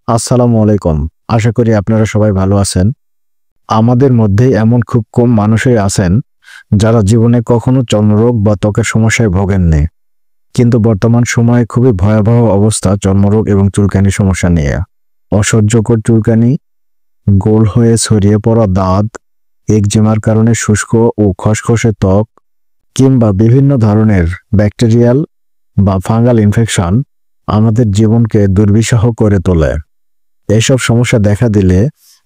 আসসালামু আলাইকুম। আশা করি আপনারা সবাই ভালো আছেন। আমাদের মধ্যে এমন খুব কম মানুষই আছেন যারা জীবনে কখনো চর্মরোগ বা ত্বকের সমস্যায় ভোগেননি। কিন্তু বর্তমান সময়ে খুবই ভয়াবহ অবস্থা চর্মরোগ এবং চুলকানির সমস্যা নিয়ে। অসহ্যকর চুলকানি, গোল হয়ে ছড়িয়ে পড়া দাঁত, একজিমার কারণে শুষ্ক ও খসখসে ত্বক কিংবা বিভিন্ন ধরনের ব্যাকটেরিয়াল বা ফাঙ্গাল ইনফেকশন আমাদের জীবনকে দুর্বিষহ করে তোলে। এসব সমস্যা দেখা দিলে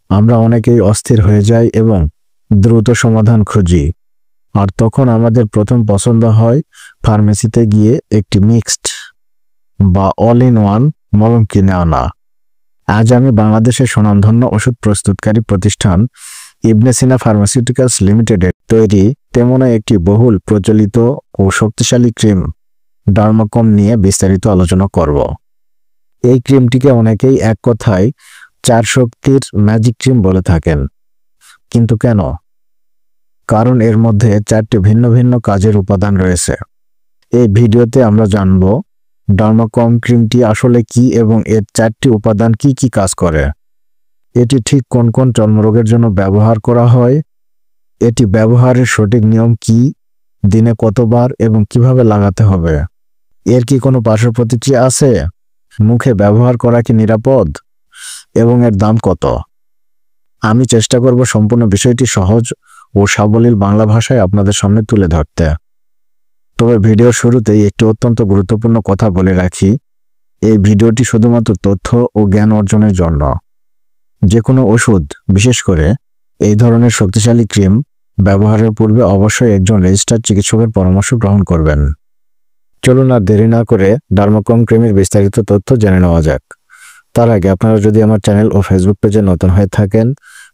আমরা অনেকেই অস্থির হয়ে যাই এবং দ্রুত সমাধান খুঁজি। আর তখন আমাদের প্রথম পছন্দ হয় ফার্মেসিতে গিয়ে একটি মিক্সড বা অল ইন ওয়ান মলম কিনে আনা। আজ আমি বাংলাদেশের স্বনামধন্য ওষুধ প্রস্তুতকারী প্রতিষ্ঠান ইবনে সিনা ফার্মাসিউটিক্যালস লিমিটেডের তৈরি তেমনই একটি বহুল প্রচলিত ও শক্তিশালী ক্রিম ডার্মাকম নিয়ে বিস্তারিত আলোচনা করব। এই ক্রিমটিকে অনেকেই এক কথায় 4 শক্তির ম্যাজিক ক্রিম বলে থাকেন। কিন্তু কেন? কারণ এর মধ্যে 4টি ভিন্ন ভিন্ন কাজের উপাদান রয়েছে। এই ভিডিওতে আমরা জানব ডার্মাকম ক্রিমটি আসলে কি এবং এর 4টি উপাদান কি কি কাজ করে, এটি ঠিক কোন কোন চর্মরোগের জন্য ব্যবহার করা হয়, এটি ব্যবহারের সঠিক নিয়ম কি, দিনে কতবার এবং কিভাবে লাগাতে হবে, এর কি কোনো পার্শ্ব প্রতিক্রিয়া আছে, মুখে ব্যবহার করা কি নিরাপদ এবং এর দাম কত। আমি চেষ্টা করব সম্পূর্ণ বিষয়টি সহজ ও সাবলীল বাংলা ভাষায় আপনাদের সামনে তুলে ধরতে। তবে ভিডিওর শুরুতেই একটি অত্যন্ত গুরুত্বপূর্ণ কথা বলে রাখি, এই ভিডিওটি শুধুমাত্র তথ্য ও জ্ঞান অর্জনের জন্য। যে কোনো ওষুধ, বিশেষ করে এই ধরনের শক্তিশালী ক্রিম ব্যবহারের পূর্বে অবশ্যই একজন রেজিস্টার্ড চিকিৎসকের পরামর্শ গ্রহণ করবেন। চলুন আর দেরি না করে ডার্মাকম ক্রিমের বিস্তারিত তথ্য জেনে নেওয়া যাক। তার আগে আপনারা যদি আমার চ্যানেল ও ফেসবুক পেজে নতুন হয়ে থাকেন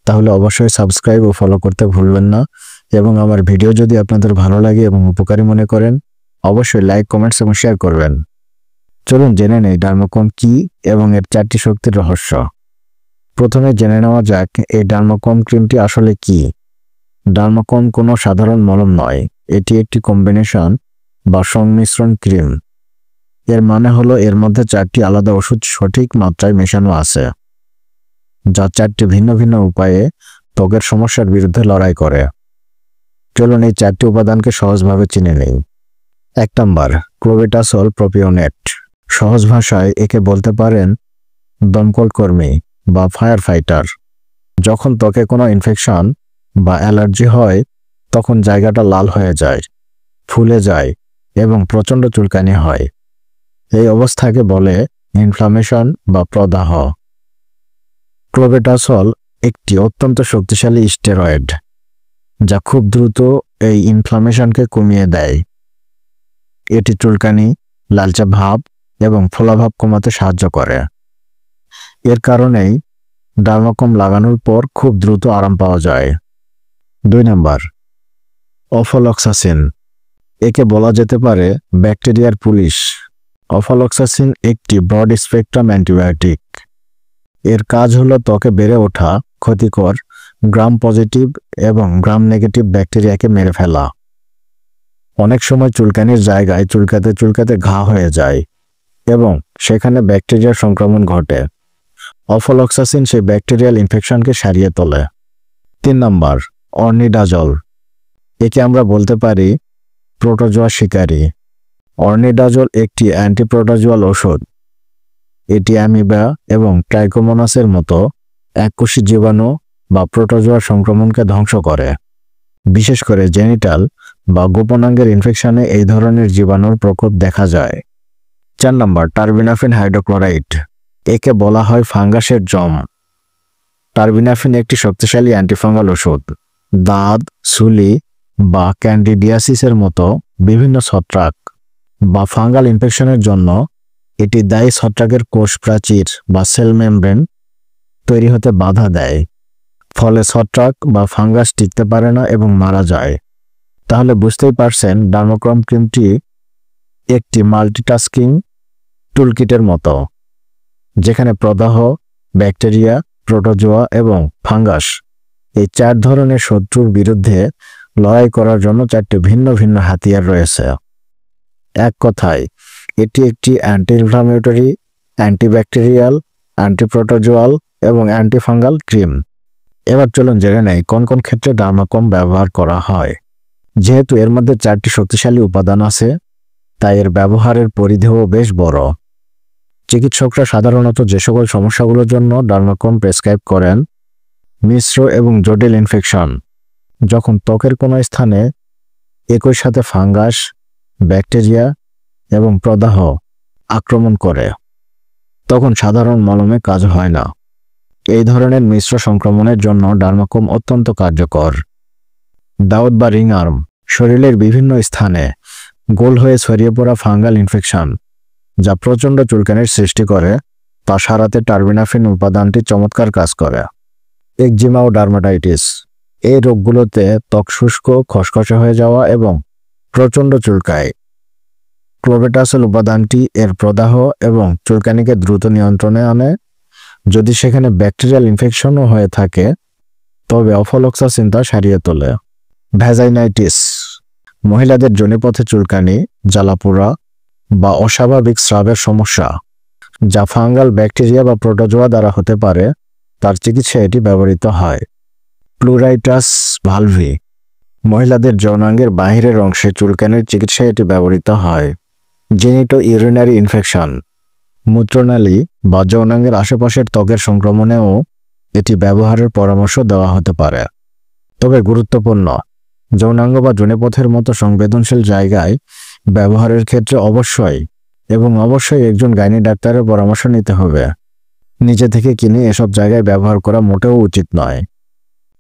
তাহলে অবশ্যই সাবস্ক্রাইব ও ফলো করতে ভুলবেন না, এবং আমার ভিডিও যদি আপনাদের ভালো লাগে এবং উপকারী মনে করেন অবশ্যই লাইক, কমেন্টস এবং শেয়ার করবেন। চলুন জেনে নেই ডার্মাকম কি এবং এর 4টি শক্তির রহস্য। প্রথমে জেনে নেওয়া যাক এই ডার্মাকম ক্রিমটি আসলে কি। ডার্মাকম কোনো সাধারণ মলম নয়, এটি একটি কম্বিনেশন বা সংমিশ্রণ ক্রিম। এর মানে হলো এর মধ্যে 4টি আলাদা ওষুধ সঠিক মাত্রায় মেশানো আছে, যা 4টি ভিন্ন ভিন্ন উপায়ে ত্বকের সমস্যার বিরুদ্ধে লড়াই করে। চলুন এই 4টি উপাদানকে সহজভাবে চিনে নেই। 1 নাম্বার, ক্লোবেটাসল প্রোপিওনেট। সহজ ভাষায় একে বলতে পারেন দমকল কর্মী বা ফায়ার ফাইটার। যখন ত্বকে কোনো ইনফেকশন বা অ্যালার্জি হয় তখন জায়গাটা লাল হয়ে যায়, ফুলে যায় এবং প্রচণ্ড চুলকানি হয়। এই অবস্থাকে বলে ইনফ্লামেশন বা প্রদাহ। ক্লোবেটাসল একটি অত্যন্ত শক্তিশালী স্টেরয়েড যা খুব দ্রুত এই ইনফ্লামেশনকে কমিয়ে দেয়। এটি চুলকানি, লালচে ভাব এবং ফোলাভাব কমাতে সাহায্য করে। এর কারণেই ডার্মাকম লাগানোর পর খুব দ্রুত আরাম পাওয়া যায়। 2 নাম্বার, অফলক্সাসিন। একে বলা যেতে পারে ব্যাকটেরিয়ার পুলিশ। অফলক্সাসিন একটি ব্রড স্পেকট্রাম অ্যান্টিবায়োটিক। এর কাজ হলো ত্বকে বেড়ে ওঠা ক্ষতিকর গ্রাম পজিটিভ এবং গ্রাম নেগেটিভ ব্যাকটেরিয়াকে মেরে ফেলা। অনেক সময় চুলকানির জায়গায় চুলকাতে চুলকাতে ঘা হয়ে যায় এবং সেখানে ব্যাকটেরিয়ার সংক্রমণ ঘটে। অফলক্সাসিন সেই ব্যাকটেরিয়াল ইনফেকশনকে সারিয়ে তোলে। 3 নাম্বার, অর্নিডাজল। একে আমরা বলতে পারি প্রোটোজোয়া শিকারী। অর্নিডাজল একটি অ্যান্টিপ্রোটোজোয়াল ওষুধ। এটি অ্যামিবা এবং ট্রাইকোমোনাসের মতো এককোষী জীবাণু বা প্রোটোজোয়ার সংক্রমণকে ধ্বংস করে। বিশেষ করে জেনিটাল বা গোপনাঙ্গের ইনফেকশনে এই ধরনের জীবাণুর প্রকোপ দেখা যায়। 4 নাম্বার, টারবিনাফিন হাইড্রোক্লোরাইড। একে বলা হয় ফাঙ্গাসের জম। টারবিনাফিন একটি শক্তিশালী অ্যান্টিফাঙ্গাল ওষুধ। দাঁত, সুলি বা ক্যান্ডিডিয়াসিসের মতো বিভিন্ন ছত্রাক বা ফাঙ্গাল ইনফেকশনের জন্য এটি দায়ী ছত্রাকের কোষ প্রাচীর বা সেল মেমব্রেন তৈরি হতে বাধা দেয়। ফলে ছত্রাক বা ফাঙ্গাস টিকতে পারে না এবং মারা যায়। তাহলে বুঝতেই পারছেন ডার্মাকম ক্রিমটি একটি মাল্টিটাস্কিং টুলকিটের মতো, যেখানে প্রদাহ, ব্যাকটেরিয়া, প্রোটোজোয়া এবং ফাঙ্গাস এই 4 ধরনের শত্রুর বিরুদ্ধে লড়াই করার জন্য 4টি ভিন্ন ভিন্ন হাতিয়ার রয়েছে। এক কথায় এটি একটি অ্যান্টি ইনফ্লামেটরি, অ্যান্টিব্যাকটেরিয়াল অ্যান্টিপ্রোটোজোয়াল এবং অ্যান্টিফাঙ্গাল ক্রিম। এবার চলুন জেনে নেই কোন কোন ক্ষেত্রে ডার্মাকম ব্যবহার করা হয়। যেহেতু এর মধ্যে 4টি শক্তিশালী উপাদান আছে, তাই এর ব্যবহারের পরিধিও বেশ বড়। চিকিৎসকরা সাধারণত যে সকল সমস্যাগুলোর জন্য ডার্মাকম প্রেসক্রাইব করেন: মিশ্র এবং জটিল ইনফেকশন, যখন ত্বকের কোনো স্থানে একই সাথে ফাঙ্গাস, ব্যাকটেরিয়া এবং প্রদাহ আক্রমণ করে, তখন সাধারণ মলমে কাজ হয় না। এই ধরনের মিশ্র সংক্রমণের জন্য ডার্মাকম অত্যন্ত কার্যকর। দাউদ বা রিং আর্ম, শরীরের বিভিন্ন স্থানে গোল হয়ে ছড়িয়ে পড়া ফাঙ্গাল ইনফেকশন যা প্রচণ্ড চুলকানির সৃষ্টি করে, তা সারাতে টার্বিনাফিন উপাদানটি চমৎকার কাজ করে। একজিমা ও ডার্মাটাইটিস, এই রোগগুলোতে ত্বক শুষ্ক, খসখসে হয়ে যাওয়া এবং প্রচণ্ড চুলকায়। ক্লোবেটাসল উপাদানটি এর প্রদাহ এবং চুলকানিকে দ্রুত নিয়ন্ত্রণে আনে। যদি সেখানে ব্যাকটেরিয়াল ইনফেকশনও হয়ে থাকে, তবে অফলক্সাসিন তা সারিয়ে তোলে। ভ্যাজাইনাইটিস, মহিলাদের যোনিপথে চুলকানি, জ্বালাপোড়া বা অস্বাভাবিক স্রাবের সমস্যা, যা ফাঙ্গাল, ব্যাকটেরিয়া বা প্রোটোজোয়া দ্বারা হতে পারে, তার চিকিৎসায় এটি ব্যবহৃত হয়। প্লুরাইটাস ভালভি, মহিলাদের যৌনাঙ্গের বাহিরের অংশে চুলকানির চিকিৎসায় এটি ব্যবহৃত হয়। জেনিটো ইউরিনারি ইনফেকশন, মূত্রনালী বা যৌনাঙ্গের আশেপাশের ত্বকের সংক্রমণেও এটি ব্যবহারের পরামর্শ দেওয়া হতে পারে। তবে গুরুত্বপূর্ণ, যৌনাঙ্গ বা যোনিপথের মতো সংবেদনশীল জায়গায় ব্যবহারের ক্ষেত্রে অবশ্যই একজন গাইনি ডাক্তারের পরামর্শ নিতে হবে। নিজে থেকে কিনে এসব জায়গায় ব্যবহার করা মোটেও উচিত নয়।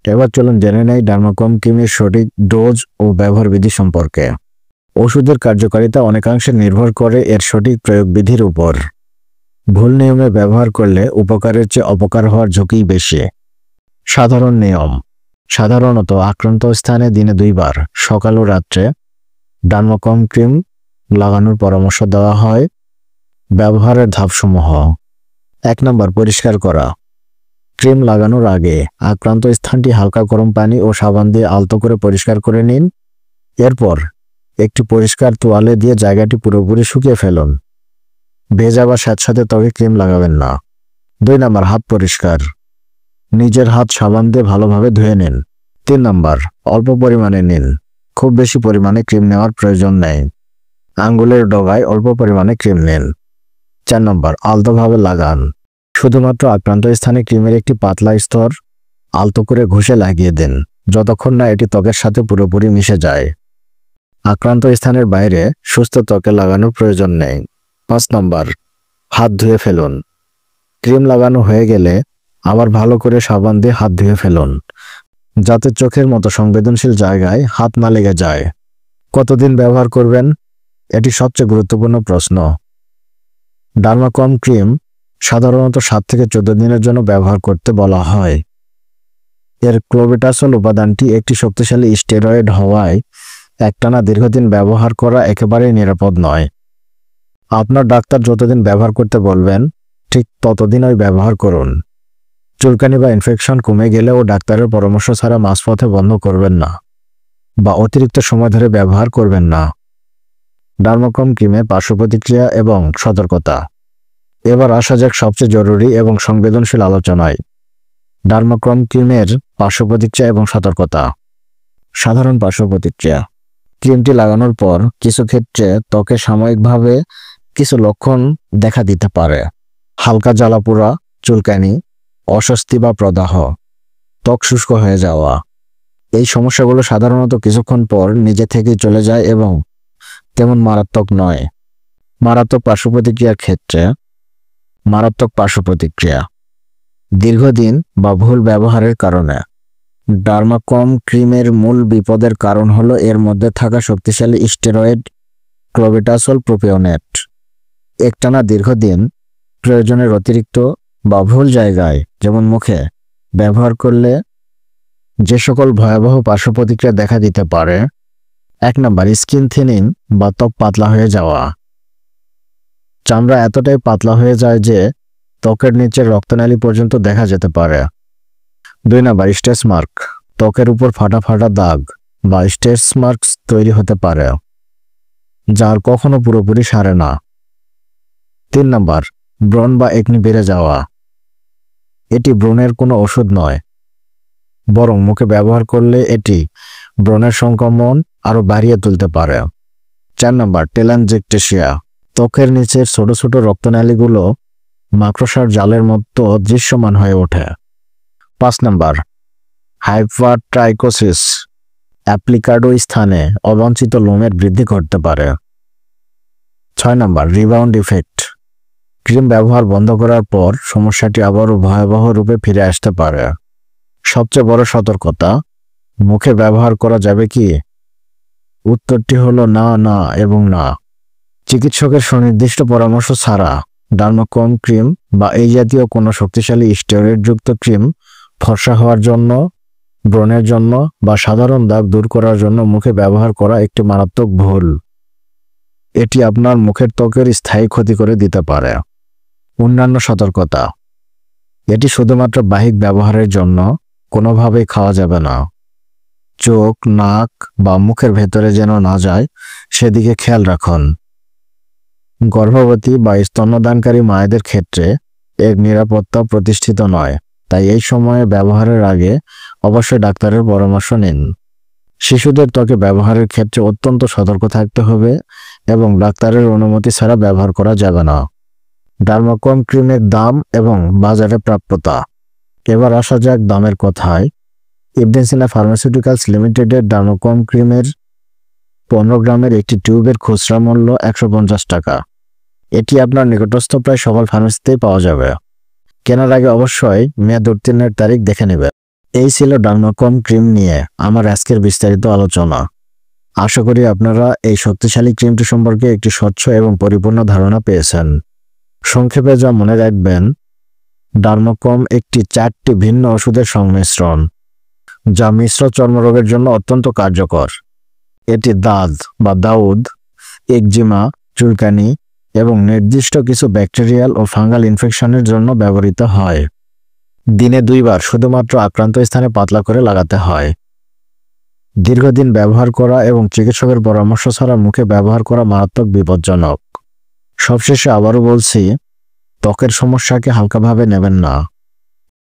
এবার চলুন জেনে নেই ডার্মাকম ক্রিমের সঠিক ডোজ ও ব্যবহার বিধি সম্পর্কে। ওষুধের কার্যকারিতা অনেকাংশে নির্ভর করে এর সঠিক প্রয়োগ বিধির উপর। ভুল নিয়মে ব্যবহার করলে উপকারের চেয়ে অপকার হওয়ার ঝুঁকি বেশি। সাধারণ নিয়ম: সাধারণত আক্রান্ত স্থানে দিনে 2 বার, সকাল ও রাত্রে, ডার্মাকম ক্রিম লাগানোর পরামর্শ দেওয়া হয়। ব্যবহারের ধাপসমূহ: 1 নম্বর, পরিষ্কার করা। ক্রিম লাগানোর আগে আক্রান্ত স্থানটি হালকা গরম পানি ও সাবান দিয়ে আলতো করে পরিষ্কার করে নিন। এরপর একটি পরিষ্কার তোয়ালে দিয়ে জায়গাটি পুরোপুরি শুকিয়ে ফেলুন। ভেজা বা স্যাঁতসেঁতে ত্বকে ক্রিম লাগাবেন না। 2 নম্বর, হাত পরিষ্কার। নিজের হাত সাবান দিয়ে ভালোভাবে ধুয়ে নিন। 3 নম্বর, অল্প পরিমাণে নিন। খুব বেশি পরিমাণে ক্রিম নেওয়ার প্রয়োজন নেই। আঙ্গুলের ডগায় অল্প পরিমাণে ক্রিম নিন। 4 নম্বর, আলতোভাবে লাগান। শুধুমাত্র আক্রান্ত স্থানে ক্রিমের একটি পাতলা স্তর আলতো করে ঘষে লাগিয়ে দিন, যতক্ষণ না এটি ত্বকের সাথে পুরোপুরি মিশে যায়। আক্রান্ত স্থানের বাইরে সুস্থ ত্বকে লাগানোর প্রয়োজন নেই। 5 নম্বর, হাত ধুয়ে ফেলুন। ক্রিম লাগানো হয়ে গেলে আবার ভালো করে সাবান দিয়ে হাত ধুয়ে ফেলুন, যাতে চোখের মতো সংবেদনশীল জায়গায় হাত না লেগে যায়। কতদিন ব্যবহার করবেন? এটি সবচেয়ে গুরুত্বপূর্ণ প্রশ্ন। ডার্মাকম ক্রিম সাধারণত 7 থেকে 14 দিনের জন্য ব্যবহার করতে বলা হয়। এর ক্লোবেটাসল উপাদানটি একটি শক্তিশালী স্টেরয়েড হওয়ায় একটানা দীর্ঘদিন ব্যবহার করা একেবারেই নিরাপদ নয়। আপনার ডাক্তার যতদিন ব্যবহার করতে বলবেন, ঠিক ততদিনই ব্যবহার করুন। চুলকানি বা ইনফেকশন কমে গেলেও ডাক্তারের পরামর্শ ছাড়া মাঝপথে বন্ধ করবেন না বা অতিরিক্ত সময় ধরে ব্যবহার করবেন না। ডার্মাকম ক্রিমে পার্শ্ব প্রতিক্রিয়া এবং সতর্কতা। এবার আসা যাক সবচেয়ে জরুরি এবং সংবেদনশীল আলোচনায়: ডার্মাকম ক্রিমের পার্শ্ব প্রতিক্রিয়া এবং সতর্কতা। সাধারণ পার্শ্ব প্রতিক্রিয়া: ক্রিমটি লাগানোর পর কিছু ক্ষেত্রে ত্বকে সাময়িকভাবে কিছু লক্ষণ দেখা দিতে পারে। হালকা জ্বালাপোড়া, চুলকানি, অস্বস্তি বা প্রদাহ, ত্বক শুষ্ক হয়ে যাওয়া। এই সমস্যাগুলো সাধারণত কিছুক্ষণ পর নিজে থেকেই চলে যায় এবং তেমন মারাত্মক নয়। মারাত্মক পার্শ্ব প্রতিক্রিয়ার ক্ষেত্রে: মারাত্মক পার্শ্ব প্রতিক্রিয়া দীর্ঘদিন বা ভুল ব্যবহারের কারণে। ডার্মাকম ক্রিমের মূল বিপদের কারণ হলো এর মধ্যে থাকা শক্তিশালী স্টেরয়েড ক্লোবেটাসল প্রোপিওনেট। একটানা দীর্ঘদিন, প্রয়োজনের অতিরিক্ত বা ভুল জায়গায় যেমন মুখে ব্যবহার করলে যে সকল ভয়াবহ পার্শ্ব প্রতিক্রিয়া দেখা দিতে পারে: 1 নম্বর, স্কিন থিনিং বা ত্বক পাতলা হয়ে যাওয়া। চামড়া এতটাই পাতলা হয়ে যায় যে ত্বকের নিচের রক্তনালী পর্যন্ত দেখা যেতে পারে। 2 নম্বর, স্ট্রেচ মার্ক, ত্বকের উপর ফাটা ফাটা দাগ বা স্ট্রেচ মার্কস তৈরি হতে পারে, যার কখনো পুরোপুরি সারে না। 3 নম্বর, ব্রণ বা একনি বেড়ে যাওয়া। এটি ব্রণের কোনো ওষুধ নয়, বরং মুখে ব্যবহার করলে এটি ব্রণের সংক্রমণ আরও বাড়িয়ে তুলতে পারে। 4 নম্বর, টেলানজেকটেশিয়া। ত্বকের নিচের ছোট ছোট রক্তনালীগুলো মাকড়সার জালের মতো দৃশ্যমান হয়ে ওঠে। 5 নম্বর, হাইপারট্রাইকোসিস। অ্যাপ্লিকাডো স্থানে অবাঞ্ছিত লোমের বৃদ্ধি ঘটতে পারে। 6 নম্বর, রিবাউন্ড ইফেক্ট। ক্রিম ব্যবহার বন্ধ করার পর সমস্যাটি আবারও ভয়াবহ রূপে ফিরে আসতে পারে। সবচেয়ে বড় সতর্কতা, মুখে ব্যবহার করা যাবে কি? উত্তরটি হলো না, না এবং না। চিকিৎসকের সুনির্দিষ্ট পরামর্শ ছাড়া ডার্মাকম ক্রিম বা এই জাতীয় কোনো শক্তিশালী স্টেরয়েডযুক্ত ক্রিম ফর্সা হওয়ার জন্য, ব্রণের জন্য বা সাধারণ দাগ দূর করার জন্য মুখে ব্যবহার করা একটি মারাত্মক ভুল। এটি আপনার মুখের ত্বকের স্থায়ী ক্ষতি করে দিতে পারে। অন্যান্য সতর্কতা, এটি শুধুমাত্র বাহ্যিক ব্যবহারের জন্য, কোনোভাবেই খাওয়া যাবে না। চোখ, নাক বা মুখের ভেতরে যেন না যায় সেদিকে খেয়াল রাখুন। গর্ভবতী বা স্তন্যদানকারী মায়েদের ক্ষেত্রে এর নিরাপত্তা প্রতিষ্ঠিত নয়, তাই এই সময়ে ব্যবহারের আগে অবশ্যই ডাক্তারের পরামর্শ নিন। শিশুদের ত্বকে ব্যবহারের ক্ষেত্রে অত্যন্ত সতর্ক থাকতে হবে এবং ডাক্তারের অনুমতি ছাড়া ব্যবহার করা যাবে না। ডার্মাকম ক্রিমের দাম এবং বাজারে প্রাপ্যতা। এবার আসা যাক দামের কথায়। ইবনে সিনা ফার্মাসিউটিক্যালস লিমিটেডের ডার্মাকম ক্রিমের 15 গ্রামের একটি টিউবের খুচরা মূল্য 150 টাকা। এটি আপনার নিকটস্থ প্রায় সকল ফার্মেসিতেই পাওয়া যাবে। কেনার আগে অবশ্যই মেয়াদ উত্তীর্ণের তারিখ দেখে নেবেন। এই ছিল ডার্মাকম ক্রিম নিয়ে আমার আজকের বিস্তারিত আলোচনা। আশা করি আপনারা এই শক্তিশালী ক্রিমটি সম্পর্কে একটি স্বচ্ছ এবং পরিপূর্ণ ধারণা পেয়েছেন। সংক্ষেপে যা মনে রাখবেন, ডার্মাকম একটি 4টি ভিন্ন ওষুধের সংমিশ্রণ, যা মিশ্র চর্মরোগের জন্য অত্যন্ত কার্যকর। এটি দাঁত বা দাউদ, একজিমা, চুলকানি এবং নির্দিষ্ট কিছু ব্যাকটেরিয়াল ও ফাঙ্গাল ইনফেকশনের জন্য ব্যবহৃত হয়। দিনে 2 বার শুধুমাত্র আক্রান্ত স্থানে পাতলা করে লাগাতে হয়। দীর্ঘদিন ব্যবহার করা এবং চিকিৎসকের পরামর্শ ছাড়া মুখে ব্যবহার করা মারাত্মক বিপজ্জনক। সবশেষে আবারও বলছি, ত্বকের সমস্যাকে হালকাভাবে নেবেন না।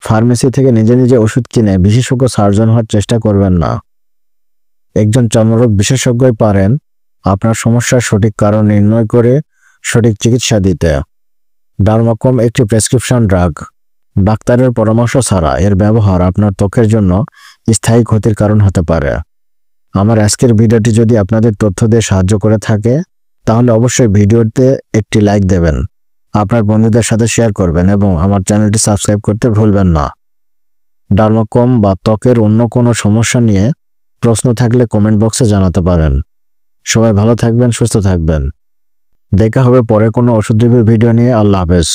ফার্মেসি থেকে নিজে নিজে ওষুধ কিনে বিশেষজ্ঞ সার্জন হওয়ার চেষ্টা করবেন না। একজন চর্মরোগ বিশেষজ্ঞই পারেন আপনার সমস্যার সঠিক কারণ নির্ণয় করে সঠিক চিকিৎসা দিতে। ডার্মাকম একটি প্রেসক্রিপশন ড্রাগ। ডাক্তারের পরামর্শ ছাড়া এর ব্যবহার আপনার ত্বকের জন্য স্থায়ী ক্ষতির কারণ হতে পারে। আমার আজকের ভিডিওটি যদি আপনাদের তথ্য দিয়ে সাহায্য করে থাকে, তাহলে অবশ্যই ভিডিওতে একটি লাইক দেবেন, আপনার বন্ধুদের সাথে শেয়ার করবেন এবং আমার চ্যানেলটি সাবস্ক্রাইব করতে ভুলবেন না। ডার্মাকম বা ত্বকের অন্য কোনো সমস্যা নিয়ে প্রশ্ন থাকলে কমেন্ট বক্সে জানাতে পারেন। সবাই ভালো থাকবেন, সুস্থ থাকবেন। দেখা হবে পরে কোনো ওষুধ রিভিউ ভিডিও নিয়ে। আল্লাহ হাফেজ।